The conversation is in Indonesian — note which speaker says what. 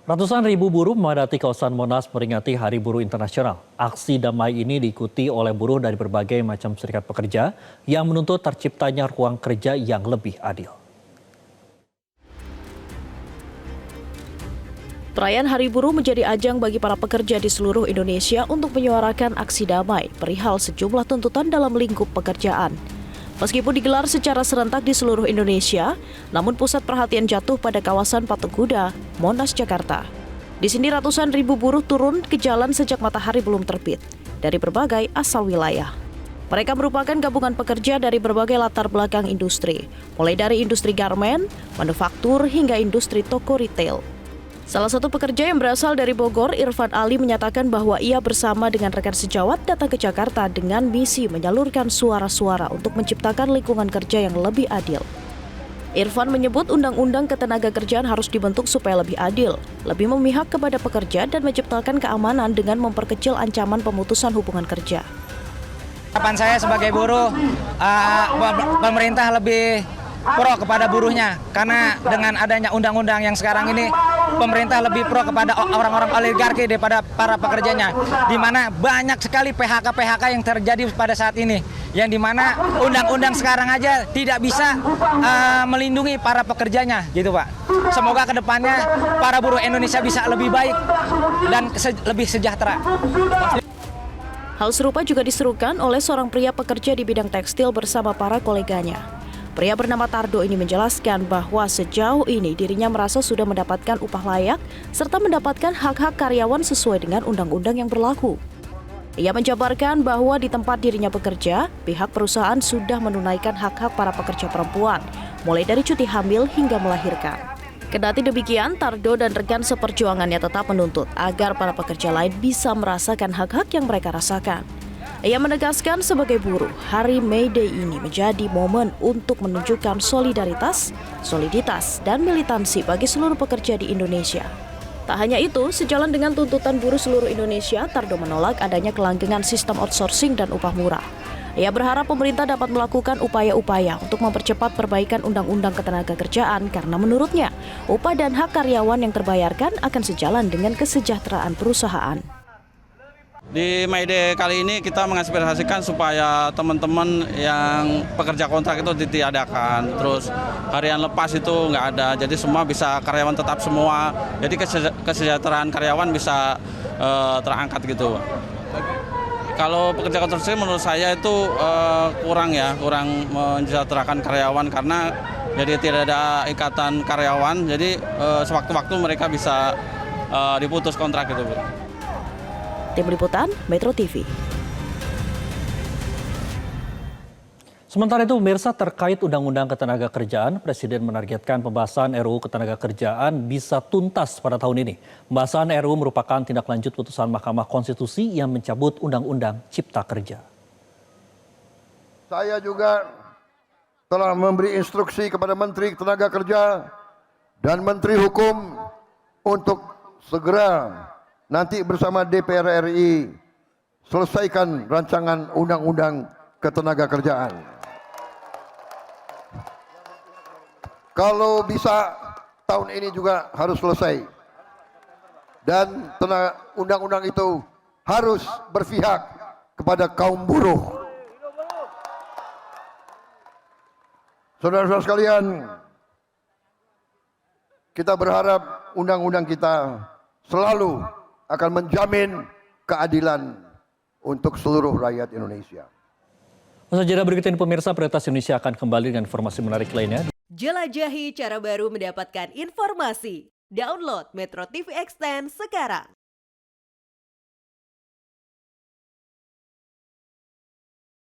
Speaker 1: Ratusan ribu buruh memadati kawasan Monas memperingati Hari Buruh Internasional. Aksi damai ini diikuti oleh buruh dari berbagai macam serikat pekerja yang menuntut terciptanya ruang kerja yang lebih adil.
Speaker 2: Perayaan Hari Buruh menjadi ajang bagi para pekerja di seluruh Indonesia untuk menyuarakan aksi damai perihal sejumlah tuntutan dalam lingkup pekerjaan. Meskipun digelar secara serentak di seluruh Indonesia, namun pusat perhatian jatuh pada kawasan Patung Kuda, Monas, Jakarta. Di sini ratusan ribu buruh turun ke jalan sejak matahari belum terbit, dari berbagai asal wilayah. Mereka merupakan gabungan pekerja dari berbagai latar belakang industri, mulai dari industri garmen, manufaktur, hingga industri toko retail. Salah satu pekerja yang berasal dari Bogor, Irfan Ali, menyatakan bahwa ia bersama dengan rekan sejawat datang ke Jakarta dengan misi menyalurkan suara-suara untuk menciptakan lingkungan kerja yang lebih adil. Irfan menyebut undang-undang ketenagakerjaan harus dibentuk supaya lebih adil, lebih memihak kepada pekerja dan menciptakan keamanan dengan memperkecil ancaman pemutusan hubungan kerja.
Speaker 3: Harapan saya sebagai buruh, pemerintah lebih pro kepada buruhnya, karena dengan adanya undang-undang yang sekarang ini pemerintah lebih pro kepada orang-orang oligarki daripada para pekerjanya, di mana banyak sekali PHK yang terjadi pada saat ini, yang di mana undang-undang sekarang aja tidak bisa melindungi para pekerjanya, gitu Pak. Semoga kedepannya para buruh Indonesia bisa lebih baik dan lebih sejahtera.
Speaker 2: Hal serupa juga diserukan oleh seorang pria pekerja di bidang tekstil bersama para koleganya. Pria bernama Tardo ini menjelaskan bahwa sejauh ini dirinya merasa sudah mendapatkan upah layak serta mendapatkan hak-hak karyawan sesuai dengan undang-undang yang berlaku. Ia menjabarkan bahwa di tempat dirinya bekerja, pihak perusahaan sudah menunaikan hak-hak para pekerja perempuan, mulai dari cuti hamil hingga melahirkan. Kendati demikian, Tardo dan rekan seperjuangannya tetap menuntut agar para pekerja lain bisa merasakan hak-hak yang mereka rasakan. Ia menegaskan sebagai buruh, Hari May Day ini menjadi momen untuk menunjukkan solidaritas, soliditas, dan militansi bagi seluruh pekerja di Indonesia. Tak hanya itu, sejalan dengan tuntutan buruh seluruh Indonesia, Tardo menolak adanya kelanggengan sistem outsourcing dan upah murah. Ia berharap pemerintah dapat melakukan upaya-upaya untuk mempercepat perbaikan Undang-Undang Ketenagakerjaan karena menurutnya, upah dan hak karyawan yang terbayarkan akan sejalan dengan kesejahteraan perusahaan.
Speaker 4: Di May Day kali ini kita mengaspirasikan supaya teman-teman yang pekerja kontrak itu ditiadakan, terus harian lepas itu nggak ada, jadi semua bisa karyawan tetap semua, jadi kesejahteraan karyawan bisa terangkat gitu. Kalau pekerja kontrak menurut saya itu kurang mensejahterakan karyawan karena jadi tidak ada ikatan karyawan, jadi sewaktu-waktu mereka bisa diputus kontrak gitu, Bu.
Speaker 2: Tim Liputan, Metro TV.
Speaker 1: Sementara itu, pemirsa, terkait Undang-Undang Ketenagakerjaan, Presiden menargetkan pembahasan RUU Ketenagakerjaan bisa tuntas pada tahun ini. Pembahasan RUU merupakan tindak lanjut putusan Mahkamah Konstitusi yang mencabut Undang-Undang Cipta Kerja.
Speaker 5: Saya juga telah memberi instruksi kepada Menteri Ketenagakerjaan dan Menteri Hukum untuk segera nanti bersama DPR RI selesaikan rancangan Undang-Undang Ketenagakerjaan. Kalau bisa tahun ini juga harus selesai. Dan undang-undang itu harus berpihak kepada kaum buruh. Saudara-saudara sekalian, kita berharap undang-undang kita selalu akan menjamin keadilan untuk seluruh rakyat Indonesia.
Speaker 1: Usaha jeda berikut ini, pemirsa, Prioritas Indonesia akan kembali dengan informasi menarik lainnya.
Speaker 6: Jelajahi cara baru mendapatkan informasi. Download Metro TV Extend sekarang.